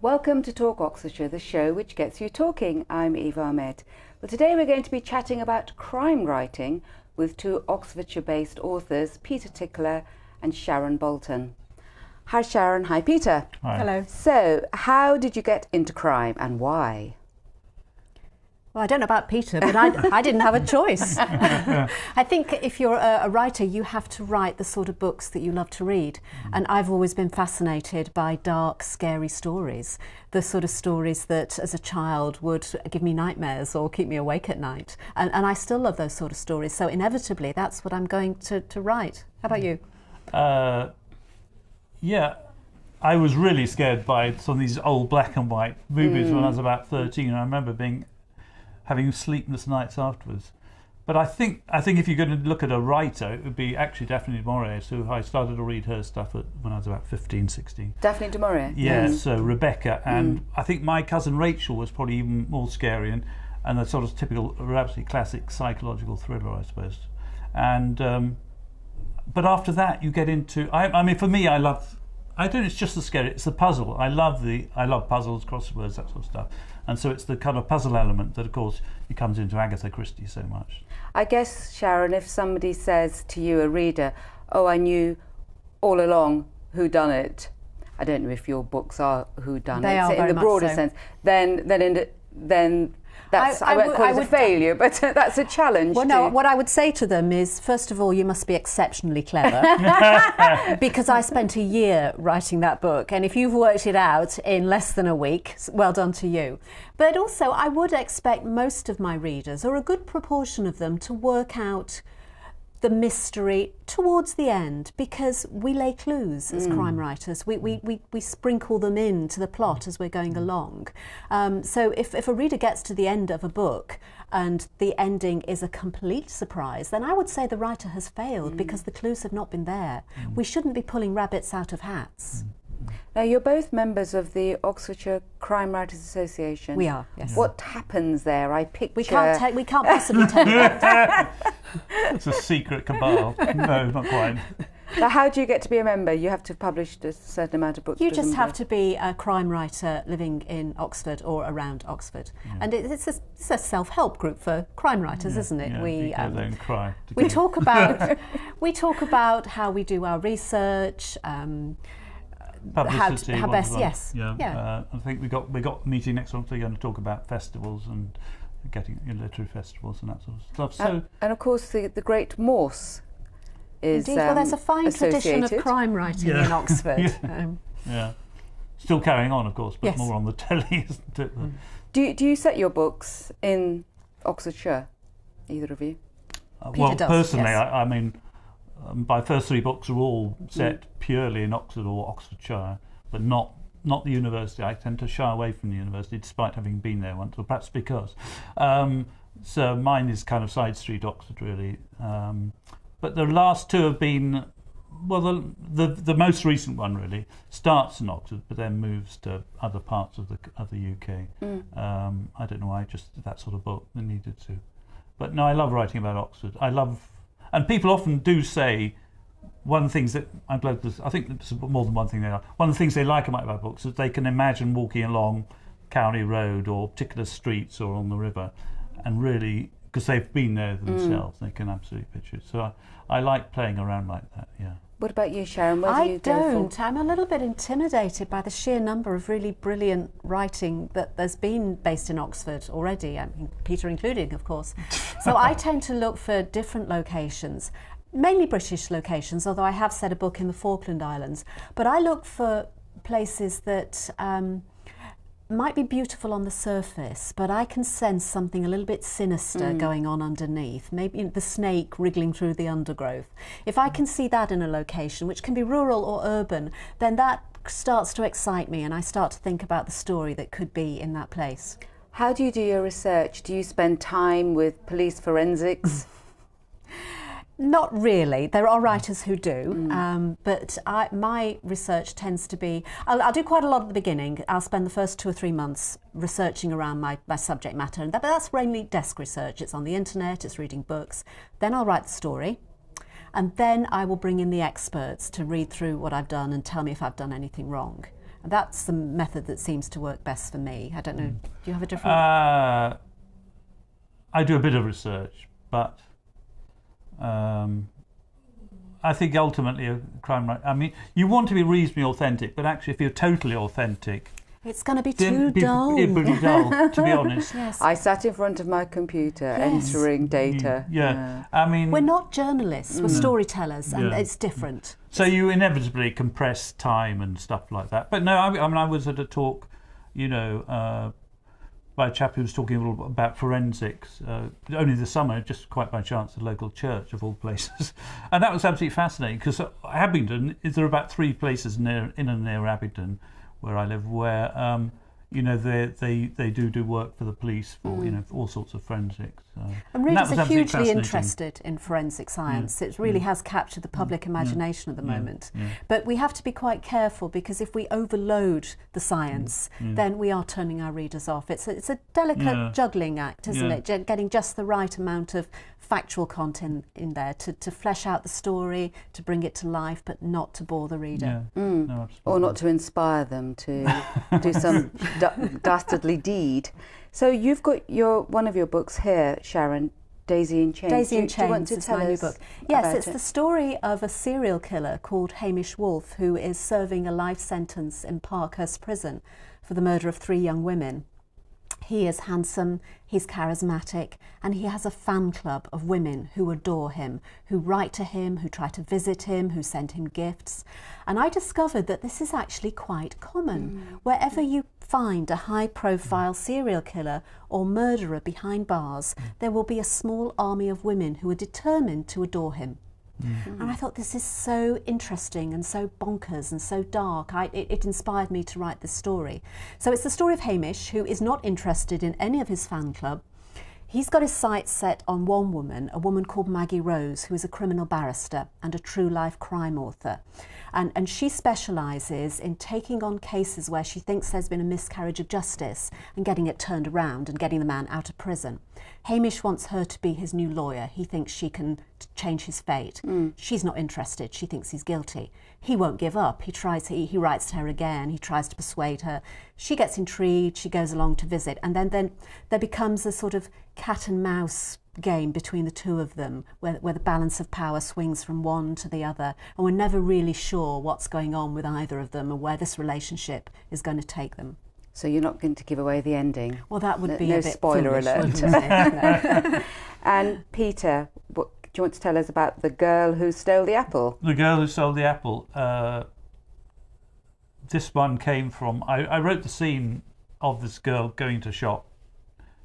Welcome to Talk Oxfordshire, the show which gets you talking. I'm Eva Ahmed. Well, today we're going to be chatting about crime writing with two Oxfordshire-based authors, Peter Tickler and Sharon Bolton. Hi Sharon, hi Peter. Hi. Hello. So, how did you get into crime and why? Well, I don't know about Peter, but I didn't have a choice. I think if you're a writer, you have to write the sort of books that you love to read. And I've always been fascinated by dark, scary stories, the sort of stories that as a child would give me nightmares or keep me awake at night. And I still love those sort of stories. So inevitably, that's what I'm going to write. How about you? Yeah, I was really scared by some of these old black and white movies when I was about 13. I remember having sleepless nights afterwards. But I think if you're going to look at a writer, it would be actually Daphne du Maurier, who I started to read her stuff when I was about 15, 16. Daphne du Maurier? Yeah, so Rebecca, and I think My Cousin Rachel was probably even more scary and a sort of typical, absolutely classic psychological thriller, I suppose. And but after that, you get into. I mean, for me, I don't know. It's just the scary. It's the puzzle. I love puzzles, crosswords, that sort of stuff. And so it's the kind of puzzle element that, of course, it comes into Agatha Christie so much. I guess, Sharon, if somebody says to you, a reader, "Oh, I knew all along who done it," I don't know if your books are who done They it are in the very broader much so. sense. Then that's I won't call it a failure, but that's a challenge. Well, no, what I would say to them is, first of all, you must be exceptionally clever. Because I spent a year writing that book, and if you've worked it out in less than a week, well done to you. But also, I would expect most of my readers, or a good proportion of them, to work out the mystery towards the end, because we lay clues as crime writers. We sprinkle them into the plot as we're going along. So if a reader gets to the end of a book and the ending is a complete surprise, then I would say the writer has failed because the clues have not been there. We shouldn't be pulling rabbits out of hats. Now, you're both members of the Oxfordshire Crime Writers Association. We are, yes. What happens there? I picture... We can't possibly tell you that. It's a secret cabal. No, not quite. Now, how do you get to be a member? You have to have published a certain amount of books. You just have to be a crime writer living in Oxford or around Oxford. And it's a self-help group for crime writers, isn't it? Yeah, We go there and cry. we talk about how we do our research. Publicity. how best, one. yes. Yeah. I think we got a meeting next month. We're going to talk about festivals and getting literary festivals and that sort of stuff. So and of course, the Great Morse is Indeed. Well, there's a fine tradition of associated. crime writing in Oxford. yeah, still carrying on, of course, but Yes. more on the telly, isn't it? Do you set your books in Oxfordshire, either of you? Well, does, personally, yes. I mean, my first three books are all set purely in Oxford or Oxfordshire, but not the university. I tend to shy away from the university, despite having been there once, or perhaps because. So mine is kind of side street Oxford, really. But the last two have been, well, the most recent one really starts in Oxford, but then moves to other parts of the UK. I don't know why, just that sort of book that needed to. But no, I love writing about Oxford. And people often do say, one of the things that I'm glad there's, I think there's more than one thing they like. One of the things they like about my books is they can imagine walking along County Road or particular streets or on the river, and really, because they've been there themselves, they can absolutely picture it. So I like playing around like that. Yeah. What about you, Sharon? Where do you go don't. for? I'm a little bit intimidated by the sheer number of really brilliant writing that there's been based in Oxford already, I mean, Peter including, of course. So I tend to look for different locations, mainly British locations, although I have set a book in the Falkland Islands. But I look for places that might be beautiful on the surface, but I can sense something a little bit sinister going on underneath, maybe the snake wriggling through the undergrowth. If I can see that in a location, which can be rural or urban, then that starts to excite me and I start to think about the story that could be in that place. How do you do your research? Do you spend time with police forensics? Not really. There are writers who do, but my research tends to be, I'll do quite a lot at the beginning. I'll spend the first 2 or 3 months researching around my subject matter, but that's mainly desk research. It's on the internet, it's reading books. Then I'll write the story, and then I will bring in the experts to read through what I've done and tell me if I've done anything wrong. And that's the method that seems to work best for me. I don't know, do you have a different? I do a bit of research, but I think ultimately a crime writer, I mean, you want to be reasonably authentic, but actually if you're totally authentic, it's going to be too dull. It'd be dull, to be honest. Yes. I sat in front of my computer entering data. Yeah. I mean, we're not journalists, we're storytellers, and it's different. So you inevitably compress time and stuff like that. But no, I mean, I was at a talk, you know, by a chap who was talking a little bit about forensics, only this summer, just quite by chance, the local church of all places. And that was absolutely fascinating, because Abingdon, there are about 3 places in and near Abingdon, where I live, where you know, they do work for the police for, you know, for all sorts of forensics. And readers are hugely interested in forensic science. It really has captured the public imagination at the moment. But we have to be quite careful, because if we overload the science, then we are turning our readers off. It's a delicate juggling act, isn't it? Getting just the right amount of factual content in there to flesh out the story, to bring it to life, but not to bore the reader. No, or not to inspire them to do some dastardly deed. So you've got one of your books here, Sharon, Daisy in Chains. Daisy in do you want Chains to is tell my new us book. Yes, about it's the story of a serial killer called Hamish Wolfe, who is serving a life sentence in Parkhurst Prison for the murder of 3 young women. He is handsome, he's charismatic, and he has a fan club of women who adore him, who write to him, who try to visit him, who send him gifts. And I discovered that this is actually quite common. Wherever you find a high-profile serial killer or murderer behind bars, there will be a small army of women who are determined to adore him. And I thought, this is so interesting and so bonkers and so dark. It inspired me to write this story. So it's the story of Hamish, who is not interested in any of his fan club. He's got his sights set on one woman, a woman called Maggie Rose, who is a criminal barrister and a true life crime author. And she specialises in taking on cases where she thinks there's been a miscarriage of justice and getting it turned around and getting the man out of prison. Hamish wants her to be his new lawyer. He thinks she can change his fate. She's not interested. She thinks he's guilty. He won't give up. He writes to her again. He tries to persuade her. She gets intrigued. She goes along to visit. And then there becomes a sort of cat and mouse game between the two of them, where the balance of power swings from one to the other, and we're never really sure what's going on with either of them and where this relationship is going to take them. So you're not going to give away the ending? Well, that would be no a bit spoiler foolish, alert. wouldn't it? No. And Peter, what do you want to tell us about the girl who stole the apple? The girl who stole the apple. This one came from, I wrote the scene of this girl going to shop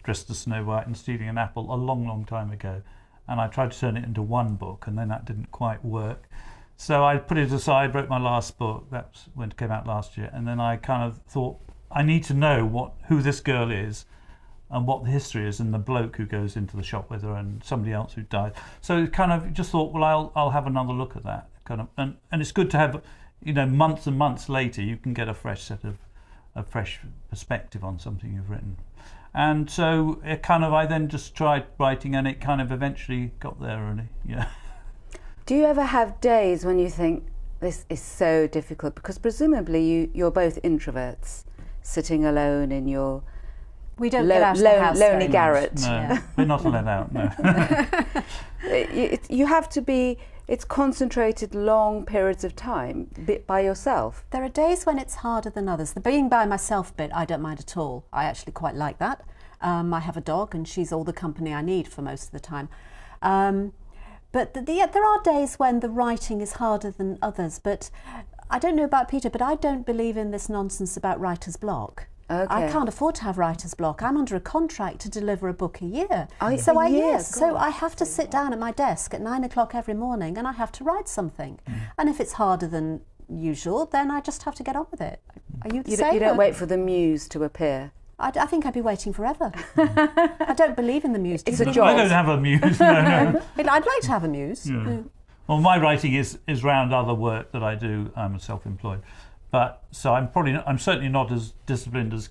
dressed as Snow White and stealing an apple a long time ago, and I tried to turn it into one book, and then that didn't quite work. So I put it aside, wrote my last book, that's when it came out last year, and then I kind of thought, I need to know who this girl is and what the history is, and the bloke who goes into the shop with her and somebody else who died. So kind of just thought, well, I'll have another look at that kind of, and it's good to have, you know, months and months later you can get a fresh perspective on something you've written. And so it kind of, I then just tried writing, and it kind of eventually got there, really. Yeah. Do you ever have days when you think, this is so difficult? Because presumably you're both introverts, sitting alone in your we don't get out of the house lonely garret. No, yeah. We're not let out, no. You have to be, it's concentrated long periods of time by yourself. There are days when it's harder than others. The being by myself bit, I don't mind at all. I actually quite like that. I have a dog, and she's all the company I need for most of the time. But there are days when the writing is harder than others. But I don't know about Peter, but I don't believe in this nonsense about writer's block. Okay. I can't afford to have writer's block. I'm under a contract to deliver a book a year. So I have to sit down at my desk at 9 o'clock every morning, and I have to write something. And if it's harder than usual, then I just have to get on with it. Are you the same? You don't wait for the muse to appear? I think I'd be waiting forever. I don't believe in the muse. It's a job. I don't have a muse, no. I'd like to have a muse. Yeah. Well, my writing is round other work that I do. I'm self-employed. But so I'm certainly not as disciplined as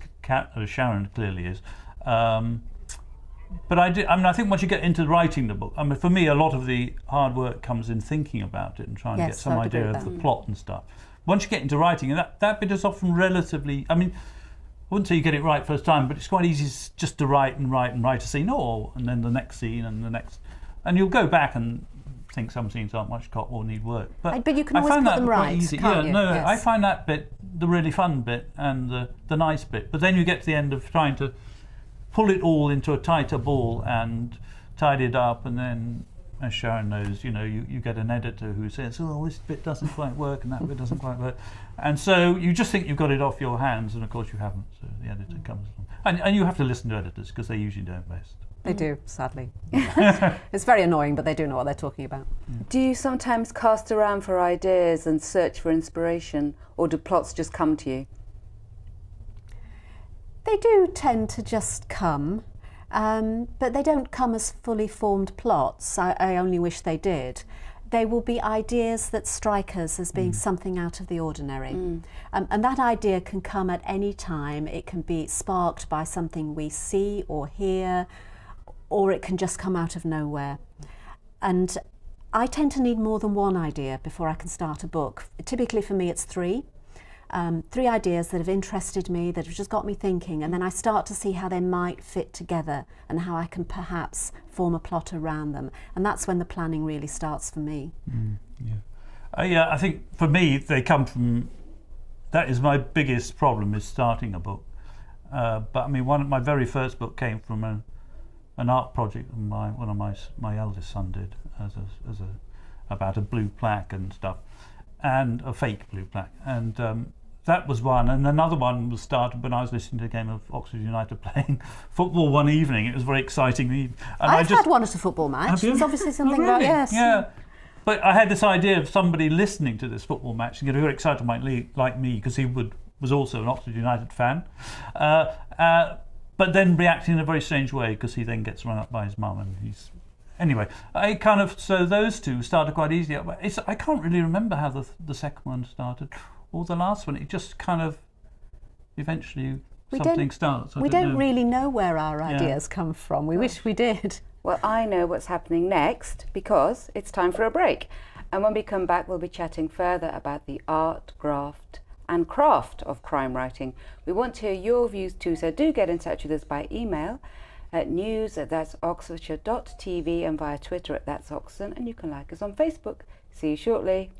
Sharon clearly is. But I think once you get into writing the book, I mean, for me, a lot of the hard work comes in thinking about it and trying to get some idea of the plot and stuff. once you get into writing, and that bit is often relatively, I mean, I wouldn't say you get it right first time, but it's quite easy just to write a scene, and then the next scene and the next, and you'll go back and think some scenes aren't much cut or need work. But you can always put them right, can't you? No, yes. I find that bit the really fun bit and the nice bit. But then you get to the end of trying to pull it all into a tighter ball and tidy it up, and then, as Sharon knows, you get an editor who says, oh, this bit doesn't quite work and that bit doesn't quite work. And so you just think you've got it off your hands, and of course you haven't. So the editor comes along. And you have to listen to editors because they usually know best. They do, sadly. It's very annoying, but they do know what they're talking about. Do you sometimes cast around for ideas and search for inspiration, or do plots just come to you? They do tend to just come. But they don't come as fully formed plots. I only wish they did. They will be ideas that strike us as being something out of the ordinary. And that idea can come at any time. It can be sparked by something we see or hear, or it can just come out of nowhere. And I tend to need more than one idea before I can start a book. Typically for me it's 3. 3 ideas that have interested me, that have just got me thinking, and then I start to see how they might fit together and how I can perhaps form a plot around them. And that's when the planning really starts for me. I think for me they come from, that is my biggest problem, is starting a book. But I mean, my very first book came from an art project one of my eldest son did about a blue plaque and stuff, and a fake blue plaque, and that was one, and another one was started when I was listening to a game of Oxford United playing football one evening. It was very exciting. And I've had one at a football match. There's obviously something about, yes. Yeah. But I had this idea of somebody listening to this football match and getting very excited like me, because he was also an Oxford United fan, but then reacting in a very strange way, because he then gets rung up by his mum, and he's... Anyway, so those 2 started quite easily. I can't really remember how the second one started, or the last one. It just kind of eventually something starts. We don't really know where our ideas come from. We wish we did. Well, I know what's happening next, because it's time for a break. And when we come back, we'll be chatting further about the art, graft and craft of crime writing. We want to hear your views too, so do get in touch with us by email at news@that'soxfordshire.tv and via Twitter @that'soxon, and you can like us on Facebook. See you shortly.